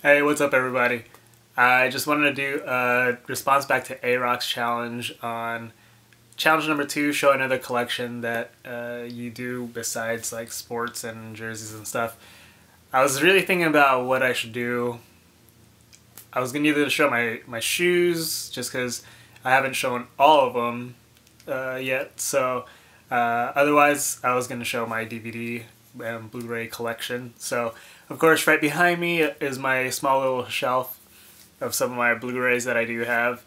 Hey, what's up everybody? I just wanted to do a response back to Ayroq's challenge on challenge number 2, show another collection that you do besides like sports and jerseys and stuff. I was really thinking about what I should do. I was going to either show my shoes, just because I haven't shown all of them yet, so otherwise I was going to show my DVD and Blu Ray collection. So of course right behind me is my small little shelf of some of my Blu Rays that I do have.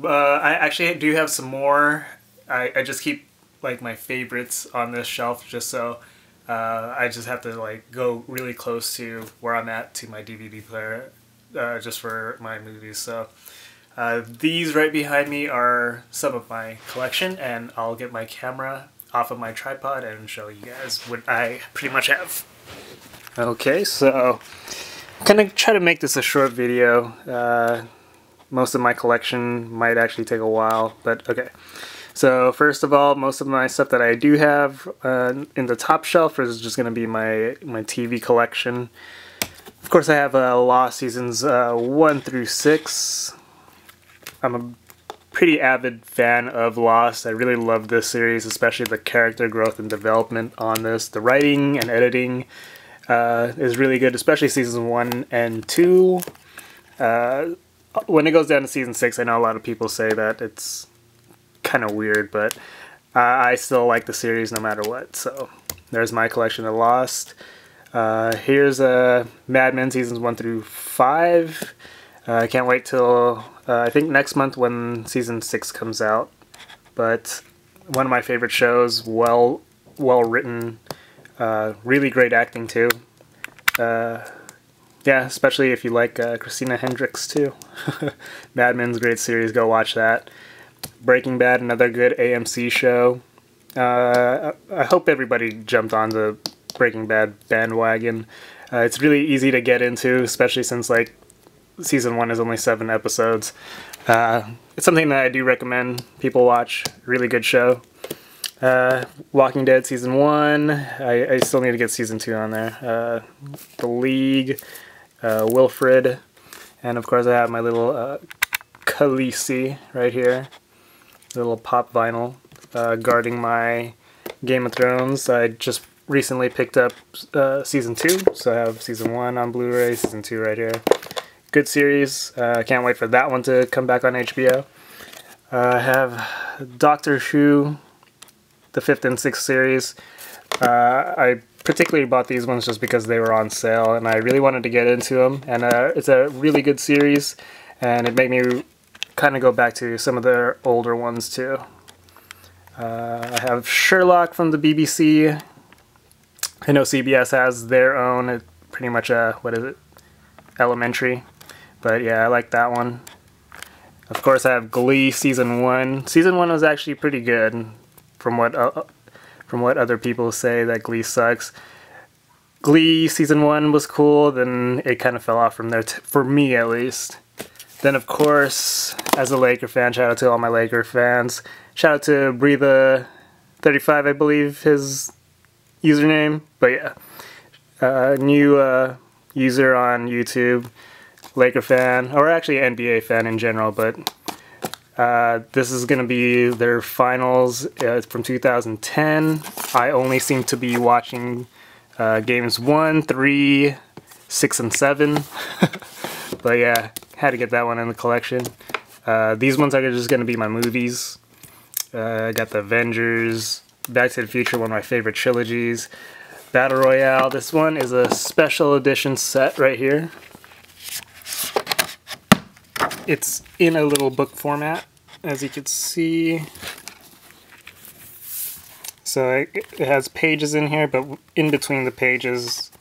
I actually do have some more. I just keep like my favorites on this shelf just so I just have to like go really close to where I'm at to my DVD player just for my movies. So these right behind me are some of my collection, and I'll get my camera off of my tripod and show you guys what I pretty much have. Okay, so I'm gonna try to make this a short video. Most of my collection might actually take a while, but okay. So first of all, most of my stuff that I do have in the top shelf is just gonna be my TV collection. Of course, I have Lost seasons 1 through 6. I'm a pretty avid fan of Lost. I really love this series, especially the character growth and development on this. The writing and editing is really good, especially seasons 1 and 2. When it goes down to season 6, I know a lot of people say that it's kind of weird, but I still like the series no matter what. So there's my collection of Lost. Here's Mad Men seasons 1 through 5. I can't wait till I think next month when season 6 comes out. But one of my favorite shows, well written, really great acting too. Yeah, especially if you like Christina Hendricks too. Mad Men's a great series, go watch that. Breaking Bad, another good AMC show. I hope everybody jumped on the Breaking Bad bandwagon. It's really easy to get into, especially since like season 1 is only 7 episodes. It's something that I do recommend people watch. Really good show. Walking Dead season 1. I still need to get season 2 on there. The League, Wilfred, and of course I have my little Khaleesi right here. Little pop vinyl guarding my Game of Thrones. I just recently picked up season 2, so I have season 1 on Blu Ray, season 2 right here. Good series. I can't wait for that one to come back on HBO. I have Doctor Who, the 5th and 6th series. I particularly bought these ones just because they were on sale and I really wanted to get into them. And it's a really good series, and it made me kind of go back to some of their older ones too. I have Sherlock from the BBC. I know CBS has their own, pretty much what is it? Elementary. But yeah, I like that one. Of course, I have Glee season 1. Season 1 was actually pretty good, from what other people say that Glee sucks. Glee season 1 was cool, then it kind of fell off from there, for me at least. Then of course, as a Laker fan, shout out to all my Laker fans. Shout out to Breathe35, I believe his username. But yeah, new user on YouTube, Laker fan, or actually NBA fan in general, but this is going to be their finals. It's from 2010. I only seem to be watching games 1, 3, 6, and 7. But yeah, had to get that one in the collection. These ones are just going to be my movies. I got the Avengers, Back to the Future, one of my favorite trilogies. Battle Royale. This one is a special edition set right here. It's in a little book format, as you can see. So it has pages in here, but in between the pages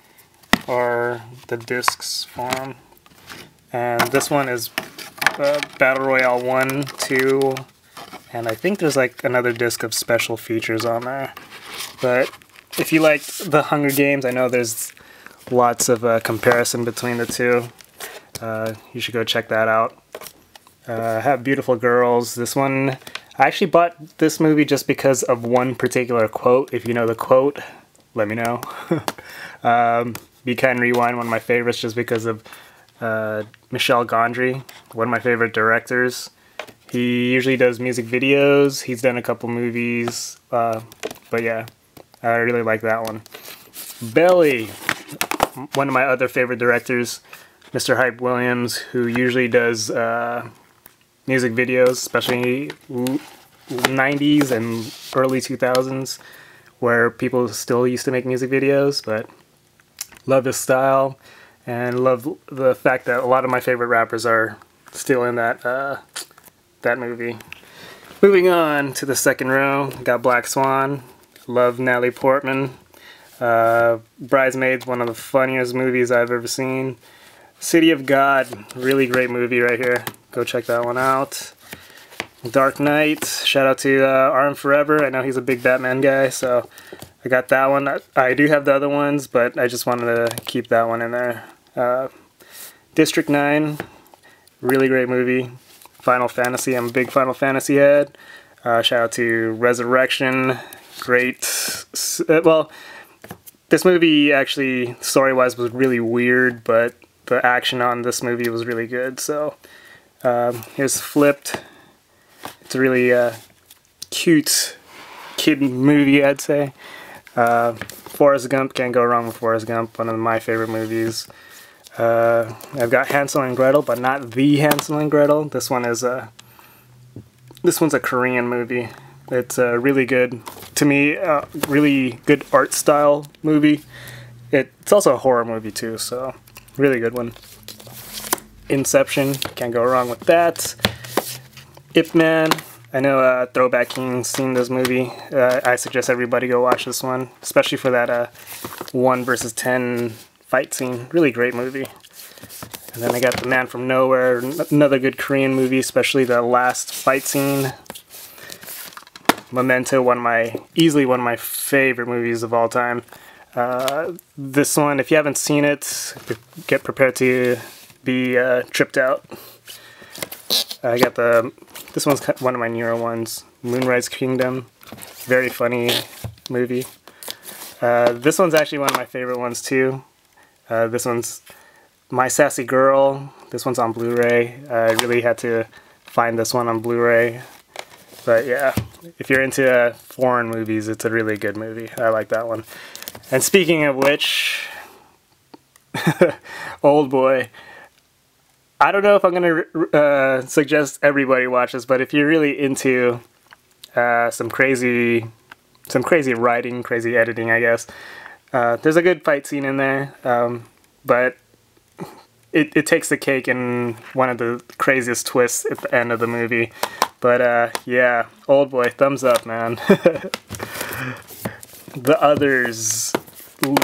are the discs for them. And this one is Battle Royale 1, 2, and I think there's like another disc of special features on there. But if you like the Hunger Games, I know there's lots of comparison between the two. You should go check that out. I have Beautiful Girls. This one, I actually bought this movie just because of one particular quote. If you know the quote, let me know. Be Kind Rewind, one of my favorites, just because of Michel Gondry, one of my favorite directors. He usually does music videos. He's done a couple movies, but yeah, I really like that one. Belly, one of my other favorite directors, Mr. Hype Williams, who usually does music videos, especially 90s and early 2000s, where people still used to make music videos, but love his style and love the fact that a lot of my favorite rappers are still in that that movie. Moving on to the second row, got Black Swan. Love Natalie Portman. Bridesmaids, one of the funniest movies I've ever seen. City of God, really great movie right here. Go check that one out. Dark Knight, shout out to Arm Forever. I know he's a big Batman guy, so I got that one. I do have the other ones, but I just wanted to keep that one in there. District 9, really great movie. Final Fantasy, I'm a big Final Fantasy head. Shout out to Resurrection, great. Well, this movie actually, story-wise, was really weird, but the action on this movie was really good. So here's Flipped. It's a really cute kid movie, I'd say. Forrest Gump, can't go wrong with Forrest Gump, one of my favorite movies. I've got Hansel and Gretel, but not the Hansel and Gretel. This one's a Korean movie. It's really good, to me, really good art style movie. It's also a horror movie too, so really good one. Inception, can't go wrong with that. Ip Man, I know Throwback King's seen this movie. I suggest everybody go watch this one, especially for that 1 versus 10 fight scene. Really great movie. And then I got The Man from Nowhere, another good Korean movie, especially the last fight scene. Memento, easily one of my favorite movies of all time. This one, if you haven't seen it, get prepared to be tripped out. I got this one's one of my newer ones, Moonrise Kingdom, very funny movie. This one's actually one of my favorite ones too. This one's My Sassy Girl. This one's on Blu Ray. I really had to find this one on Blu Ray. But yeah, if you're into foreign movies, it's a really good movie. I like that one. And speaking of which, Old Boy. I don't know if I'm going to suggest everybody watch this, but if you're really into some crazy writing, crazy editing, I guess, there's a good fight scene in there, but it takes the cake in one of the craziest twists at the end of the movie. But yeah, Old Boy, thumbs up, man. The Others,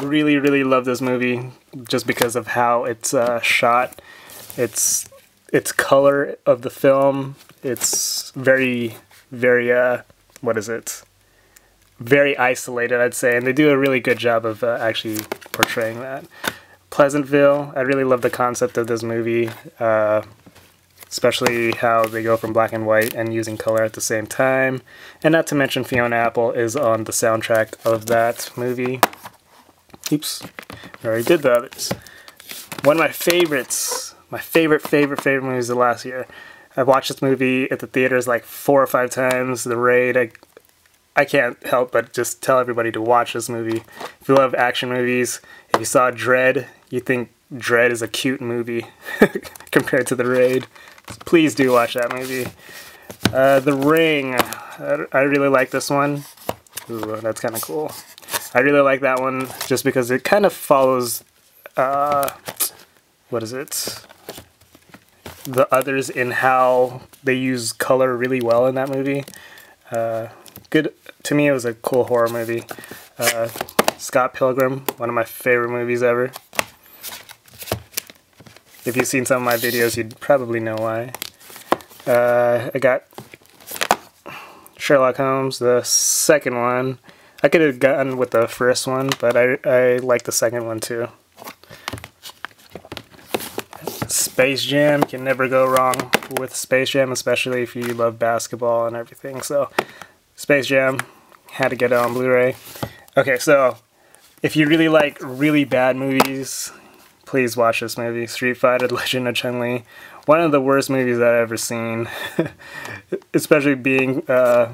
really, really love this movie just because of how it's shot. It's color of the film. It's very, very what is it? Very isolated, I'd say, and they do a really good job of actually portraying that. Pleasantville, I really love the concept of this movie, especially how they go from black and white and using color at the same time. And not to mention Fiona Apple is on the soundtrack of that movie. Oops, I already did the Others. One of my favorites, my favorite movies of last year. I've watched this movie at the theaters like 4 or 5 times. The Raid. I can't help but just tell everybody to watch this movie. If you love action movies, if you saw Dredd, you think Dredd is a cute movie compared to The Raid. Please do watch that movie. The Ring. I really like this one. Ooh, that's kind of cool. I really like that one just because it kind of follows, what is it? The Others in how they use color really well in that movie. Good. To me, it was a cool horror movie. Scott Pilgrim, one of my favorite movies ever. If you've seen some of my videos, you'd probably know why. I got Sherlock Holmes, the second one. I could have gotten with the first one, but I like the second one too. Space Jam, can never go wrong with Space Jam, especially if you love basketball and everything. So, Space Jam, had to get it on Blu Ray. Okay, so if you really like really bad movies, please watch this movie. Street Fighter: The Legend of Chun-Li. One of the worst movies I've ever seen. Especially being a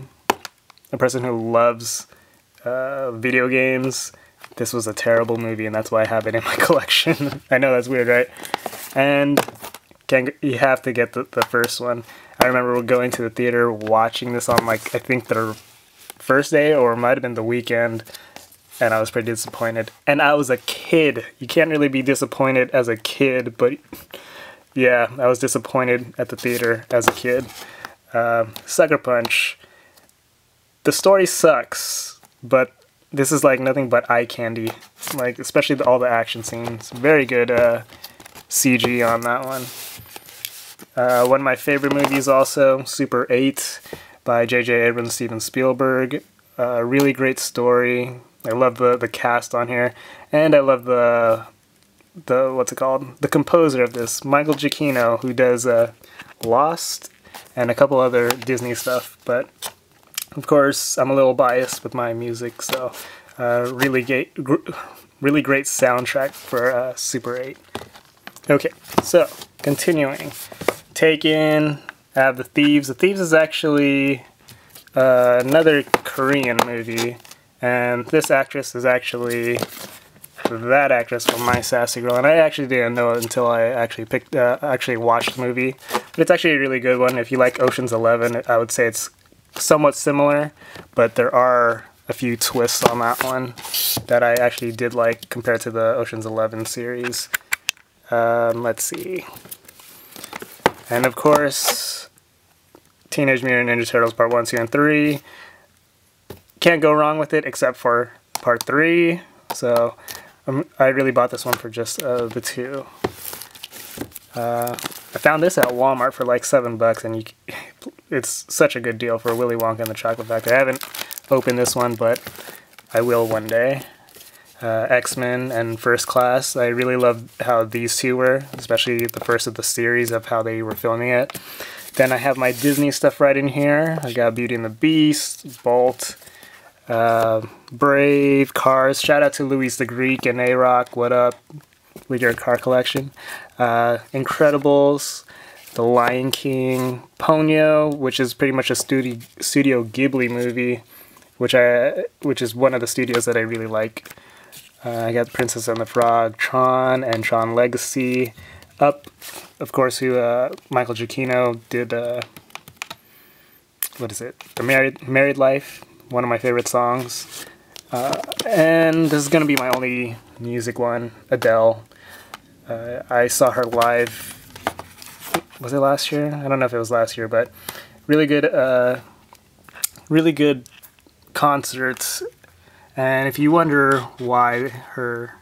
person who loves video games. This was a terrible movie, and that's why I have it in my collection. I know that's weird, right? And you have to get the first one. I remember going to the theater watching this on, like, I think the first day, or it might have been the weekend, and I was pretty disappointed. And I was a kid. You can't really be disappointed as a kid, but yeah, I was disappointed at the theater as a kid. Sucker Punch. The story sucks, but this is like nothing but eye candy. Like, especially all the action scenes. Very good CG on that one. One of my favorite movies also, Super 8 by J.J. Abrams, Steven Spielberg. Really great story. I love the cast on here, and I love the what's it called? The composer of this, Michael Giacchino, who does Lost and a couple other Disney stuff. But of course, I'm a little biased with my music, so really great soundtrack for Super 8. Okay, so continuing. Taken. I have The Thieves. The Thieves is actually another Korean movie, and this actress is actually that actress from My Sassy Girl, and I actually didn't know it until I actually watched the movie. But it's actually a really good one. If you like Ocean's 11, I would say it's somewhat similar, but there are a few twists on that one that I actually did like compared to the Ocean's 11 series. Let's see. And of course, Teenage Mutant Ninja Turtles Part 1, 2, and 3. Can't go wrong with it except for Part 3. So I really bought this one for just the 2. I found this at Walmart for like $7, and it's such a good deal for Willy Wonka and the Chocolate Factory. I haven't opened this one, but I will one day. X-Men and First Class. I really love how these two were, especially the first of the series of how they were filming it. Then I have my Disney stuff right in here. I got Beauty and the Beast, Bolt, Brave, Cars. Shout out to Luis the Greek and Ayroq. What up with your car collection? Incredibles, The Lion King, Ponyo, which is pretty much a Studio Ghibli movie, which is one of the studios that I really like. I got Princess and the Frog, Tron, and Tron Legacy. Up, of course, who Michael Giacchino did, what is it? The Married Life, one of my favorite songs. And this is going to be my only music one, Adele. I saw her live, was it last year? I don't know if it was last year, but really good concerts. And if you wonder why her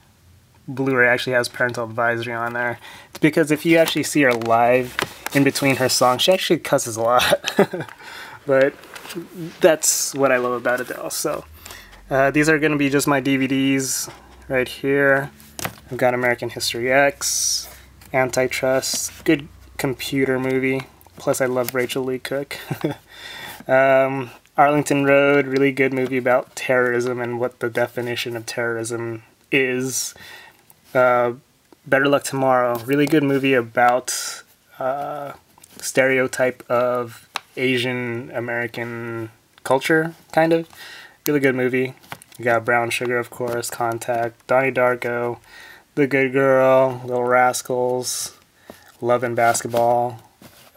Blu Ray actually has parental advisory on there, it's because if you actually see her live in between her songs, she actually cusses a lot. But that's what I love about Adele. So these are going to be just my DVDs right here. I've got American History X, Antitrust, good computer movie. Plus I love Rachel Lee Cook. Arlington Road, really good movie about terrorism and what the definition of terrorism is. Better Luck Tomorrow, really good movie about stereotype of Asian American culture, kind of. Really good movie. You got Brown Sugar, of course, Contact, Donnie Darko, The Good Girl, Little Rascals, Love and Basketball,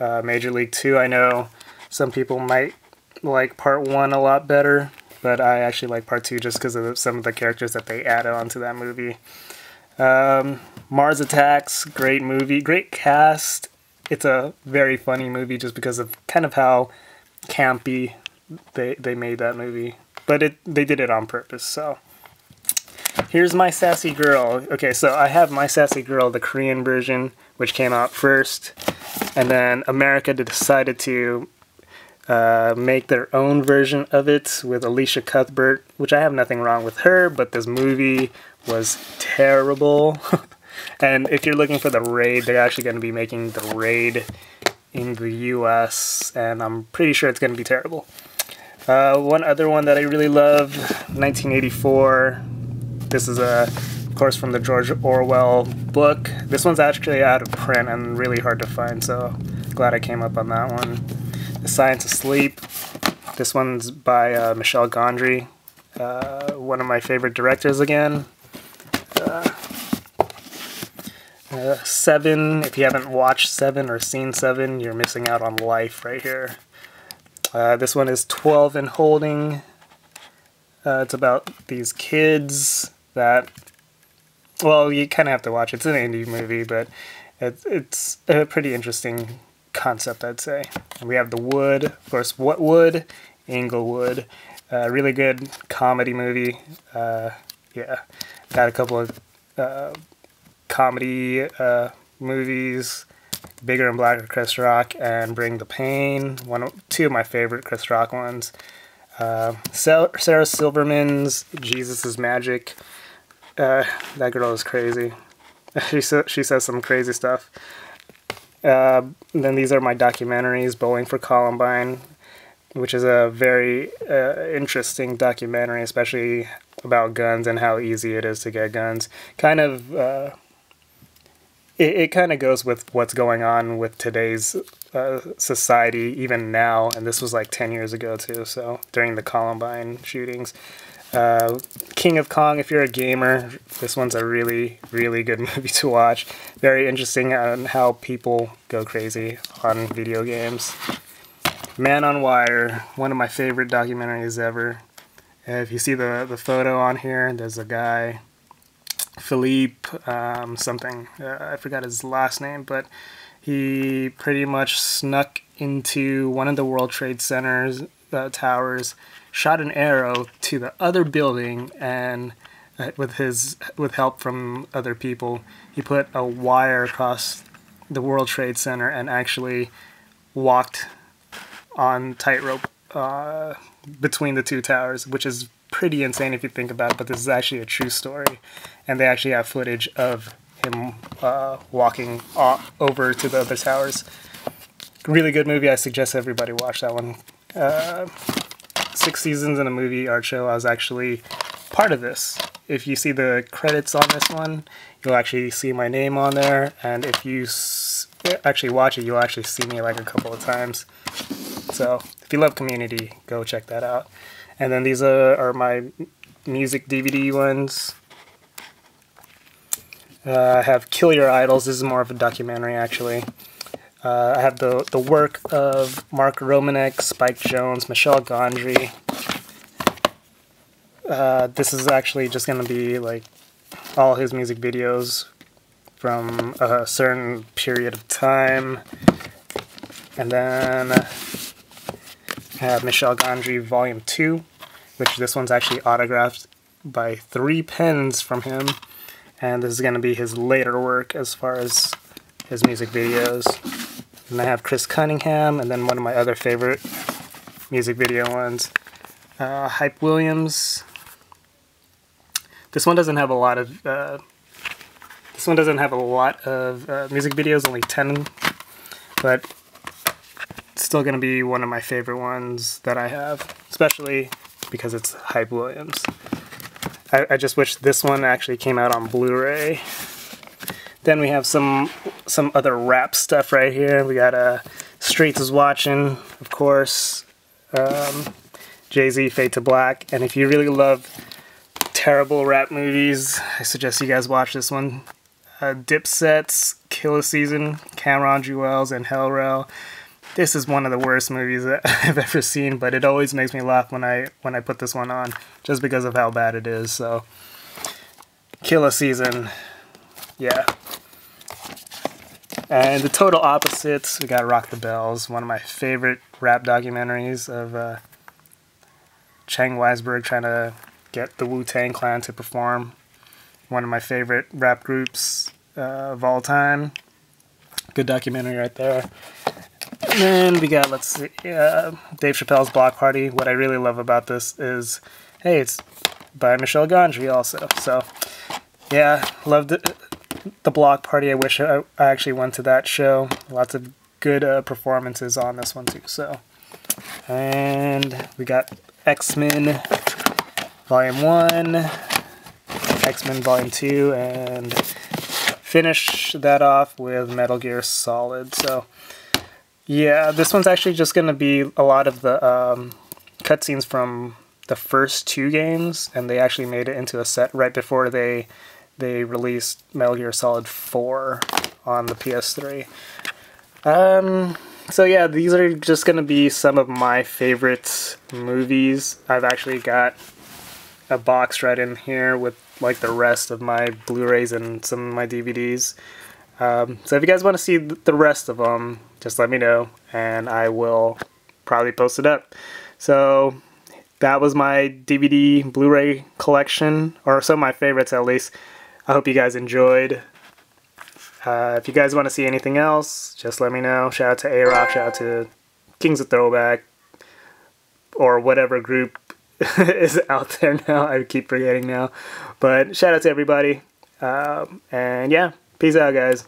Major League 2. I know some people might like Part 1 a lot better, but I actually like Part 2 just because of some of the characters that they added onto that movie. Mars Attacks, great movie, great cast. It's a very funny movie just because of kind of how campy they made that movie. But they did it on purpose, so. Here's My Sassy Girl. Okay, so I have My Sassy Girl, the Korean version, which came out first. And then America decided to make their own version of it with Alicia Cuthbert, which I have nothing wrong with her, but this movie was terrible. And if you're looking for The Raid, they're actually going to be making The Raid in the US, and I'm pretty sure it's going to be terrible. One other one that I really love, 1984. This is, of course, from the George Orwell book. This one's actually out of print and really hard to find, so glad I came up on that one. The Science of Sleep. This one's by Michel Gondry, one of my favorite directors again. Seven. If you haven't watched Seven or seen Seven, you're missing out on life right here. This one is 12 and Holding. It's about these kids that, well, you kind of have to watch. It's an indie movie, but it's a pretty interesting concept, I'd say. And we have The Wood, of course. What Wood? Inglewood. Really good comedy movie. Yeah, got a couple of comedy movies. Bigger and Blacker, Chris Rock, and Bring the Pain. Two of my favorite Chris Rock ones. Sarah Silverman's Jesus is Magic. That girl is crazy. She says some crazy stuff. Then these are my documentaries. Bowling for Columbine, which is a very interesting documentary, especially about guns and how easy it is to get guns. Kind of, it kind of goes with what's going on with today's society, even now, and this was like 10 years ago too, so during the Columbine shootings. King of Kong, if you're a gamer, this one's a really, really good movie to watch. Very interesting on how people go crazy on video games. Man on Wire, one of my favorite documentaries ever. If you see the photo on here, there's a guy, Philippe something, I forgot his last name, but he pretty much snuck into one of the World Trade Center's towers, shot an arrow to the other building, and with help from other people, he put a wire across the World Trade Center and actually walked on tightrope between the two towers, which is pretty insane if you think about it, but this is actually a true story, and they actually have footage of him walking over to the other towers. Really good movie. I suggest everybody watch that one. 6 seasons in a movie art show. I was actually part of this. If you see the credits on this one, you'll actually see my name on there, and if you actually watch it, you'll actually see me like a couple of times. So if you love Community, go check that out. And then these are my music DVD ones. I have Kill Your Idols. This is more of a documentary, actually. I have the work of Mark Romanek, Spike Jonze, Michel Gondry. This is actually just going to be like all his music videos from a certain period of time. And then I have Michel Gondry Volume 2, which this one's actually autographed by 3 pens from him. And this is going to be his later work as far as his music videos. And I have Chris Cunningham, and then one of my other favorite music video ones, Hype Williams. This one doesn't have a lot of music videos, only 10, but it's still going to be one of my favorite ones that I have, especially because it's Hype Williams. I just wish this one actually came out on Blu Ray. Then we have some other rap stuff right here. We got Streets is Watching, of course, Jay-Z, Fade to Black. And if you really love terrible rap movies, I suggest you guys watch this one. Dipset's Killer Season, Cameron Jewels, and Hell Rell. This is one of the worst movies that I've ever seen, but it always makes me laugh when I put this one on, just because of how bad it is. So, Killer Season, yeah. And the total opposites, we got Rock the Bells, one of my favorite rap documentaries of Chang Weisberg trying to get the Wu-Tang Clan to perform. One of my favorite rap groups of all time. Good documentary right there. And then we got, let's see, Dave Chappelle's Block Party. What I really love about this is, hey, it's by Michel Gondry also. So, yeah, loved it. The Block Party. I wish I actually went to that show. Lots of good performances on this one too. So, and we got X-Men Volume 1, X-Men Volume 2 and finish that off with Metal Gear Solid. So yeah, this one's actually just going to be a lot of the cutscenes from the first 2 games, and they actually made it into a set right before they released Metal Gear Solid 4 on the PS3. So yeah, these are just going to be some of my favorite movies. I've actually got a box right in here with like the rest of my Blu-rays and some of my DVDs. So if you guys want to see the rest of them, just let me know and I will probably post it up. So that was my DVD Blu-ray collection, or some of my favorites at least. I hope you guys enjoyed. If you guys want to see anything else, just let me know. Shout out to Ayroq, shout out to Kings of Throwback, or whatever group is out there now. I keep forgetting now. But shout out to everybody. And yeah, peace out, guys.